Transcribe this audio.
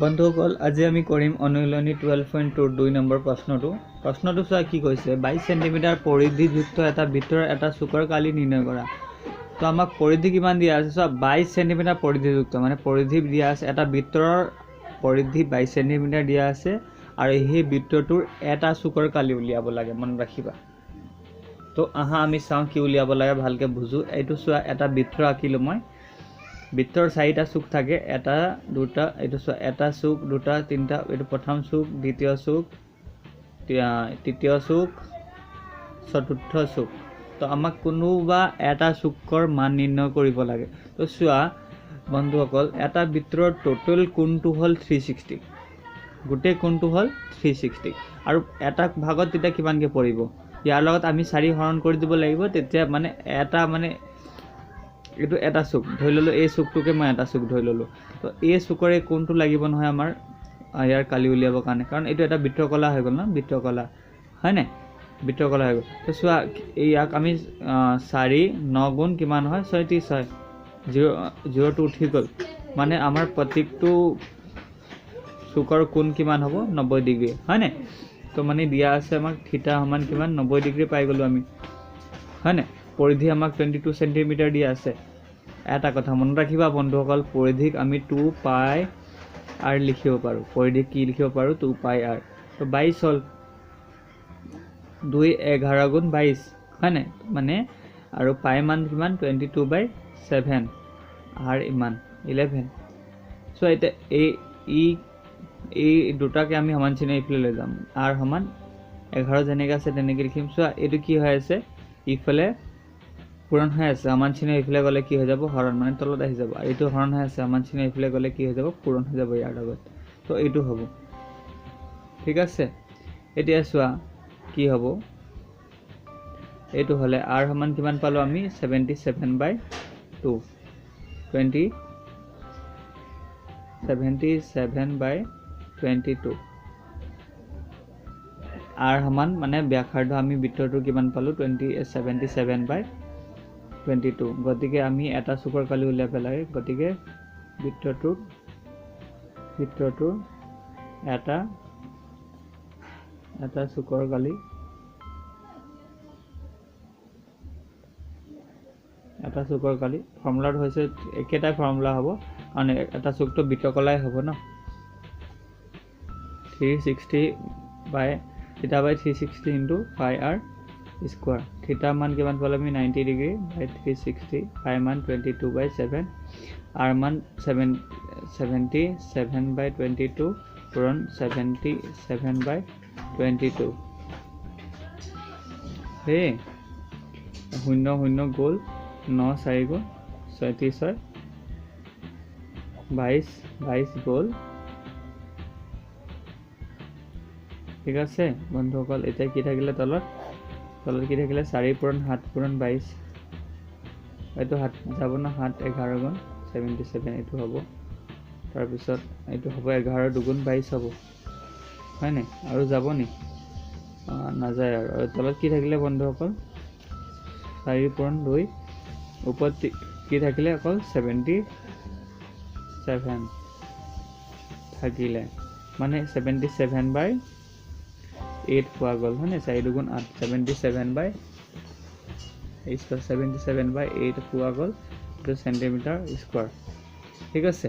বন্ধুসকল আজি আমি কৰিম অনুশীলনী 12.2 2 নম্বৰ প্ৰশ্নটো চোৱা কি কৈছে 22 সেন্টিমিটাৰ পৰিধিযুক্ত এটা বৃত্তৰ এটা চুকৰ কালি নিৰ্ণয় কৰা তো আমাক পৰিধি কিমান দিয়া আছে চোৱা 22 সেন্টিমিটাৰ পৰিধিযুক্ত মানে পৰিধি দিয়া আছে এটা বৃত্তৰ পৰিধি 22 সেন্টিমিটাৰ দিয়া আছে আৰু এই বৃত্তটোৰ এটা চুকৰ কালি উলিয়াব লাগে মন ৰাখিবা তো আহা আমি চাওঁ কি উলিয়াব লাগে ভালকে বুজো এইটো চোৱা এটা বৃত্ত আঁকিলো মই বৃত্তৰ চাৰিটা চুক থাকে এটা দুটা এইটো এটা চুক দুটা তিনটা এইটো প্ৰথম চুক দ্বিতীয় চুক তৃতীয় চুক চতুৰ্থ চুক তো আমাক কোনোবা এটা চুকৰ মান নিৰ্ণয় কৰিব লাগে তো চোৱা বন্ধুসকল এটা বৃত্তৰ টোটাল কোণটো হ'ল 360 গোটেই কোণটো হ'ল 360 আৰু এটা ভাগত তেতিয়া কিমানকৈ পৰিব ইয়াৰ লগত আমি 4 হৰণ কৰি দিব লাগিব তেতিয়া মানে এটা মানে এইটো এটা চুক ধৰি ললো এই চুকটোকে মই এটা চুক ধৰি ললো তো এই চুকৰে কোণটো লাগিব নহয় আমাৰ ইয়াৰ কালি উলিয়াবৰ কাৰণে কাৰণ এইটো এটা বৃত্তকলা হৈ গ'ল না বৃত্তকলা হয় না বৃত্তকলা হৈ গ'ল তো চোৱা ইয়াক আমি 4 9 গুণ কিমান হয় 36 0 টো উঠি গ'ল মানে আমাৰ প্ৰত্যেকটো চুকৰ কোণ কিমান হ'ব 90 ডিগ্ৰী হয় না তো মানে দিয়া আছে আমাক থিটা সমান কিমান 90 ডিগ্ৰী পাই গ'লো আমি হয় না পৰিধি আমাক 22 সেন্টিমিটাৰ দিয়া আছে এটা কথা মনত ৰাখিবা বন্ধুসকল পৰিধিক আমি 2 পাই r লিখিব পাৰো পৰিধি কি লিখিব পাৰো 2 পাই r তো 22 হ'ল 2 11 গুণ 22 হয় না মানে আৰু পাই মান কিমান 22/7 r ইমান 11 সো এটা এই দুটাকে আমি সমান চিহ্ন ইফালে লৈ যাম r সমান 11 যেনেকৈ আছে তেনেকৈ লিখিম সো এইটো কি হৈ আছে ইফালে পূৰণ হৈ আছে সমান চিহ্ন ইফালে গ'লে কি হৈ যাব হৰণ মানে তলত আহি যাব আৰু এইটো হৰণ হৈ আছে সমান চিহ্ন ইফালে গ'লে কি হৈ যাব পূৰণ হৈ যাব ইয়াৰ লগত তো এইটো হ'ব ঠিক আছে এতিয়া চোৱা কি হ'ব এইটো হ'লে r সমান কিমান পালো আমি 77/2 77/22 r সমান মানে ব্যাসাৰ্ধ আমি বৃত্তটো কিমান পালো 77/22 গতিকে আমি এটা চুকৰ কালি উলিয়াব লাগে গতিকে বৃত্তটোৰ এটা চুকৰ কালি ফৰ্মুলাটো হৈছে একেটাই ফৰ্মুলা হ'ব কাৰণ এটা চুকটো বৃত্তকলাই হ'ব ন 360/360 ইনটু পাই r স্কয়াৰ থিটা মান কিমান পালে আমি 90 ডিগ্ৰী বাই 360 পাই মান 22/7 r মান 77/22 পূৰণ 77/22 হে 0 0 গ'ল 9 4 গ'ল 36 22 গ'ল ঠিক আছে বন্ধুসকল এতিয়া কি থাকিলে তলত কি থাকিলে 4 পূৰণ 7 পূৰণ 22 এইটো 7 যাব না 7 11 গুণ 77 এইটো হ'ব তাৰ পিছত এইটো হ'ব 11 দুগুণ 22 হ'ব হয় না আৰু যাব নি নাযায় আৰু তলত কি থাকিলে বন্ধুসকল 4 পূৰণ 2 ওপৰত কি থাকিলে অকল 77 থাকিলে মানে 77/8 পোৱা গ'ল হয় না 4 দুগুণ 8 77/8 পোৱা গ'ল এইটো সেন্টিমিটাৰ স্কয়াৰ ঠিক আছে